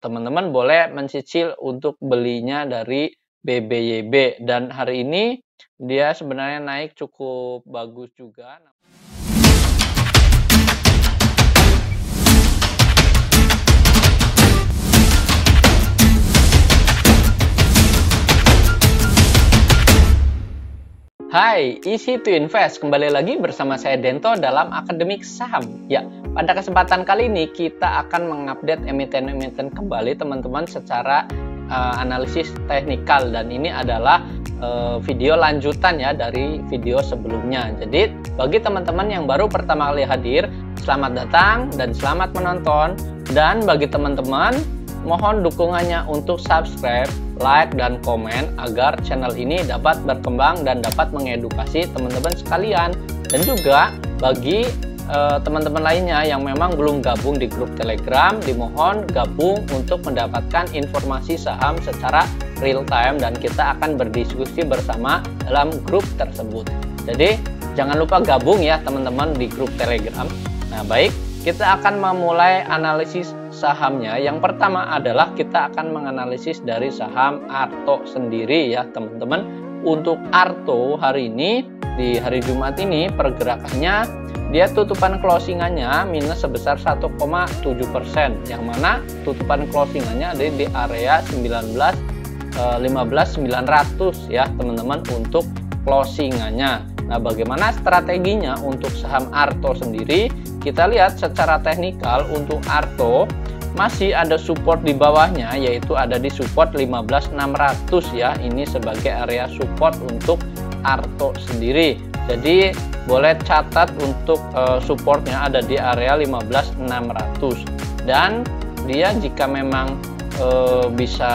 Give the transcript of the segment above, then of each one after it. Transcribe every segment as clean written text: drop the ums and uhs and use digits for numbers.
teman-teman boleh mencicil untuk belinya dari BBYB, dan hari ini dia sebenarnya naik cukup bagus juga. Hai, Easy to Invest. Kembali lagi bersama saya Dento dalam Akademik Saham. Ya, pada kesempatan kali ini kita akan mengupdate emiten-emiten kembali teman-teman secara analisis teknikal, dan ini adalah video lanjutan ya dari video sebelumnya. Jadi, bagi teman-teman yang baru pertama kali hadir, selamat datang dan selamat menonton. Dan bagi teman-teman, mohon dukungannya untuk subscribe, like, dan komen agar channel ini dapat berkembang dan dapat mengedukasi teman-teman sekalian. Dan juga bagi teman-teman lainnya yang memang belum gabung di grup Telegram, dimohon gabung untuk mendapatkan informasi saham secara real time, dan kita akan berdiskusi bersama dalam grup tersebut. Jadi jangan lupa gabung ya teman-teman di grup Telegram. Nah, baik, kita akan memulai analisis sahamnya. Yang pertama adalah kita akan menganalisis dari saham Arto sendiri ya teman-teman. Untuk Arto hari ini, di hari Jumat ini, pergerakannya dia tutupan closingannya minus sebesar 1,7%, yang mana tutupan closingannya ada di area 15.900 ya teman-teman untuk closingannya. Nah, bagaimana strateginya untuk saham Arto sendiri? Kita lihat secara teknikal untuk Arto masih ada support di bawahnya, yaitu ada di support 15.600 ya. Ini sebagai area support untuk Arto sendiri. Jadi boleh catat untuk supportnya ada di area 15.600, dan dia jika memang bisa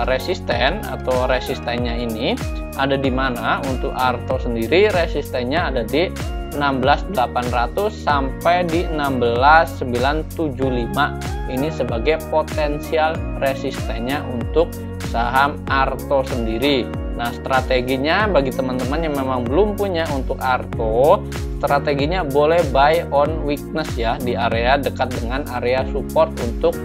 resisten atau resistennya ini ada di mana untuk Arto sendiri, resistennya ada di 16.800 sampai di 16.975. Ini sebagai potensial resistennya untuk saham Arto sendiri. Nah, strateginya bagi teman-teman yang memang belum punya untuk Arto, strateginya boleh buy on weakness ya, di area dekat dengan area support untuk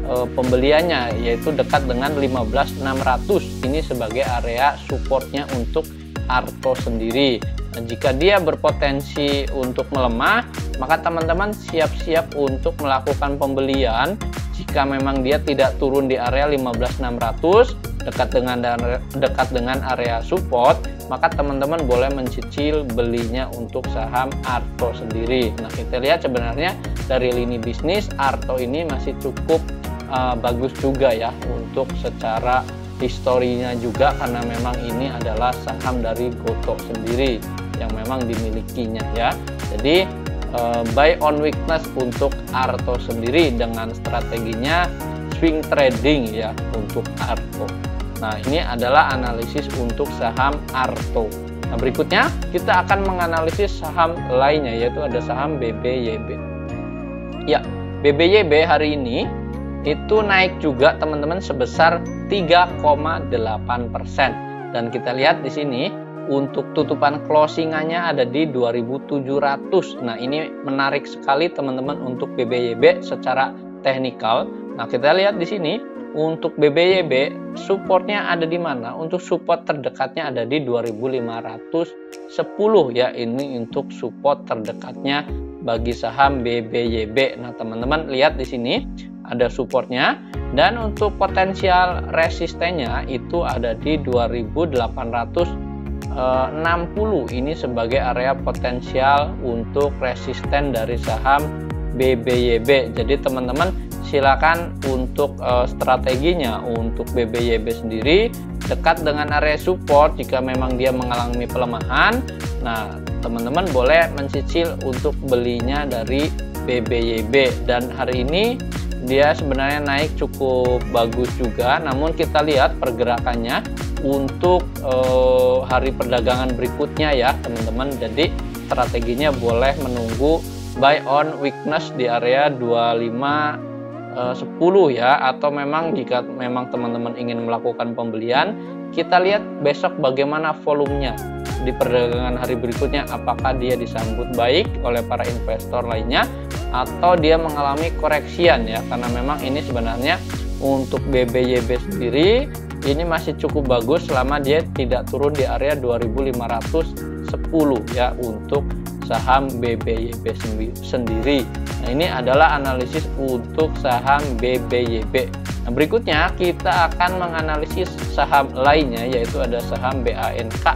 pembeliannya, yaitu dekat dengan 15.600. Ini sebagai area supportnya untuk Arto sendiri. Nah, jika dia berpotensi untuk melemah, maka teman-teman siap-siap untuk melakukan pembelian. Jika memang dia tidak turun di area 15.600 dekat dengan area support, maka teman-teman boleh mencicil belinya untuk saham Arto sendiri. Nah, kita lihat sebenarnya dari lini bisnis Arto ini masih cukup bagus juga ya untuk secara historinya juga, karena memang ini adalah saham dari Gotoh sendiri yang memang dimilikinya ya. Jadi buy on weakness untuk Arto sendiri dengan strateginya swing trading ya untuk Arto. Nah, ini adalah analisis untuk saham Arto. Nah, berikutnya kita akan menganalisis saham lainnya, yaitu ada saham BBYB. Ya, BBYB hari ini itu naik juga teman-teman sebesar 3,8%. Dan kita lihat di sini untuk tutupan closingannya ada di 2.700. Nah, ini menarik sekali teman-teman untuk BBYB secara teknikal. Nah, kita lihat di sini untuk BBYB supportnya ada di mana? Untuk support terdekatnya ada di 2.510 ya. Ini untuk support terdekatnya bagi saham BBYB. Nah, teman-teman lihat di sini ada supportnya, dan untuk potensial resistennya itu ada di 2.860. Ini sebagai area potensial untuk resisten dari saham BBYB. Jadi teman-teman silakan untuk strateginya untuk BBYB sendiri dekat dengan area support. Jika memang dia mengalami pelemahan, nah teman-teman boleh mencicil untuk belinya dari BBYB. Dan hari ini dia sebenarnya naik cukup bagus juga, namun kita lihat pergerakannya untuk hari perdagangan berikutnya ya teman-teman. Jadi strateginya boleh menunggu buy on weakness di area 2510 ya, atau memang jika memang teman-teman ingin melakukan pembelian, kita lihat besok bagaimana volumenya di perdagangan hari berikutnya, apakah dia disambut baik oleh para investor lainnya atau dia mengalami koreksian ya, karena memang ini sebenarnya untuk BBYB sendiri ini masih cukup bagus selama dia tidak turun di area 2510 ya untuk saham BBYB sendiri. Nah, ini adalah analisis untuk saham BBYB. Nah, berikutnya kita akan menganalisis saham lainnya, yaitu ada saham BANK.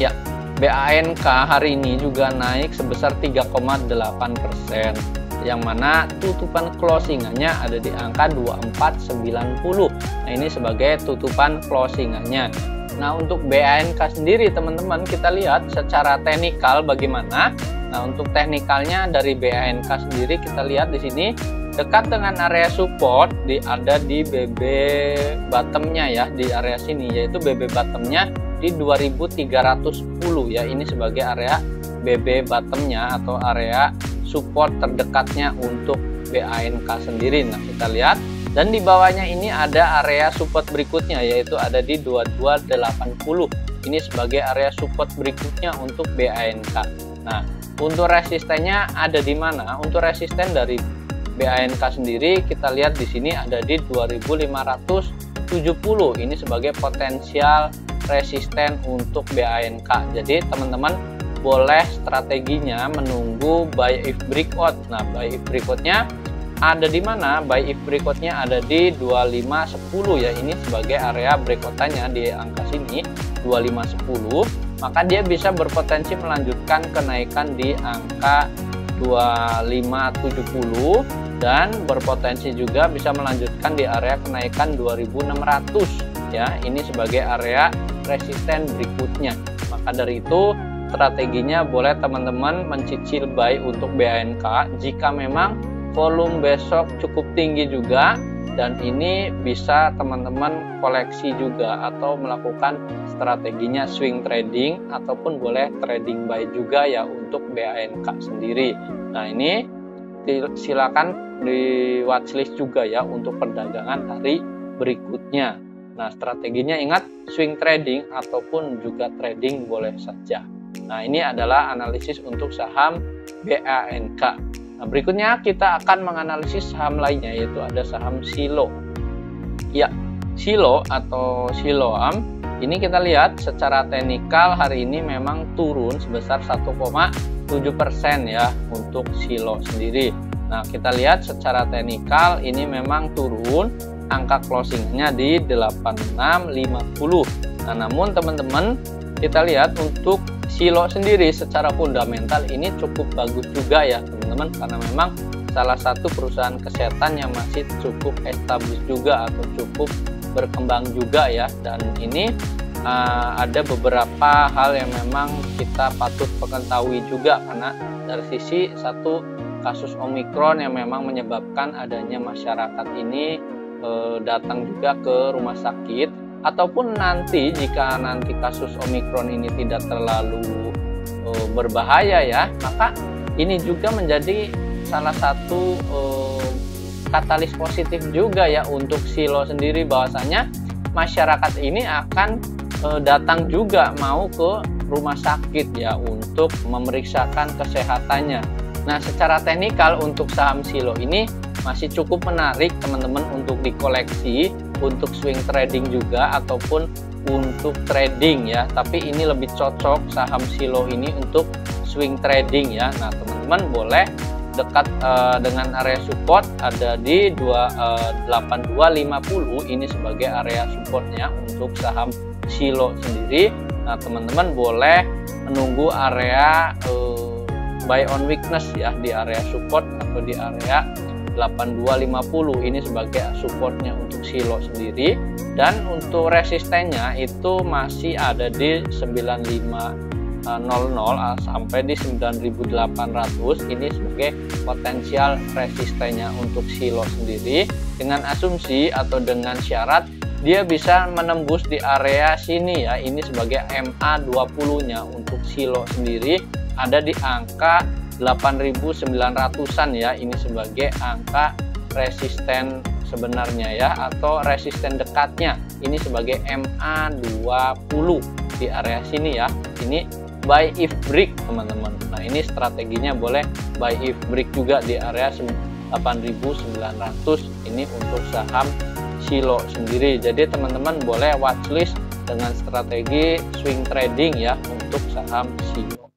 Ya, BANK hari ini juga naik sebesar 3,8%, yang mana tutupan closingannya ada di angka 2490. Nah, ini sebagai tutupan closingannya. Nah, untuk BANK sendiri teman-teman, kita lihat secara teknikal bagaimana. Nah, untuk teknikalnya dari BANK sendiri kita lihat di sini dekat dengan area support ada di BB bottomnya ya, di area sini, yaitu BB bottomnya di 2310 ya. Ini sebagai area BB bottomnya atau area support terdekatnya untuk BANK sendiri. Nah, kita lihat, dan di bawahnya ini ada area support berikutnya, yaitu ada di 2280. Ini sebagai area support berikutnya untuk BANK. Nah, untuk resistennya ada di mana? Untuk resisten dari BANK sendiri kita lihat di sini ada di 2570. Ini sebagai potensial resisten untuk BANK. Jadi teman-teman boleh strateginya menunggu buy if breakout. Nah, buy if breakoutnya ada di mana? Buy if breakoutnya ada di 2510 ya. Ini sebagai area breakoutannya di angka sini 2510. Maka dia bisa berpotensi melanjutkan kenaikan di angka 2570 dan berpotensi juga bisa melanjutkan di area kenaikan 2600 ya. Ini sebagai area resisten berikutnya. Maka dari itu strateginya boleh teman-teman mencicil buy untuk BANK jika memang volume besok cukup tinggi juga, dan ini bisa teman-teman koleksi juga atau melakukan strateginya swing trading ataupun boleh trading buy juga ya untuk BANK sendiri. Nah, ini silakan di watchlist juga ya untuk perdagangan hari berikutnya. Nah, strateginya ingat swing trading ataupun juga trading boleh saja. Nah, ini adalah analisis untuk saham BANK. Nah, berikutnya kita akan menganalisis saham lainnya, yaitu ada saham Silo. Ya, Silo atau Siloam ini kita lihat secara teknikal hari ini memang turun sebesar 1,7% ya untuk Silo sendiri. Nah, kita lihat secara teknikal ini memang turun, angka closingnya di 8650. Nah, namun teman-teman kita lihat untuk Silo sendiri secara fundamental ini cukup bagus juga ya teman-teman, karena memang salah satu perusahaan kesehatan yang masih cukup established juga atau cukup berkembang juga ya. Dan ini ada beberapa hal yang memang kita patut mengetahui juga, karena dari sisi satu kasus Omikron yang memang menyebabkan adanya masyarakat ini datang juga ke rumah sakit, ataupun nanti jika nanti kasus Omikron ini tidak terlalu berbahaya ya, maka ini juga menjadi salah satu katalis positif juga ya untuk Silo sendiri, bahwasanya masyarakat ini akan datang juga mau ke rumah sakit ya untuk memeriksakan kesehatannya. Nah, secara teknikal untuk saham Silo ini masih cukup menarik teman-teman untuk dikoleksi untuk swing trading juga ataupun untuk trading ya. Tapi ini lebih cocok saham Silo ini untuk swing trading ya. Nah, teman-teman boleh dekat dengan area support ada di 8250. Ini sebagai area supportnya untuk saham Silo sendiri. Nah, teman-teman boleh menunggu area buy on weakness ya di area support atau di area 8250. Ini sebagai supportnya untuk Silo sendiri, dan untuk resistennya itu masih ada di 9500 sampai di 9800. Ini sebagai potensial resistennya untuk Silo sendiri, dengan asumsi atau dengan syarat dia bisa menembus di area sini ya. Ini sebagai MA20 nya untuk Silo sendiri ada di angka 8.900-an ya. Ini sebagai angka resisten sebenarnya ya, atau resisten dekatnya. Ini sebagai MA20 di area sini ya. Ini buy if break teman-teman. Nah, ini strateginya boleh buy if break juga di area 8.900 ini untuk saham Silo sendiri. Jadi teman-teman boleh watchlist dengan strategi swing trading ya untuk saham Silo.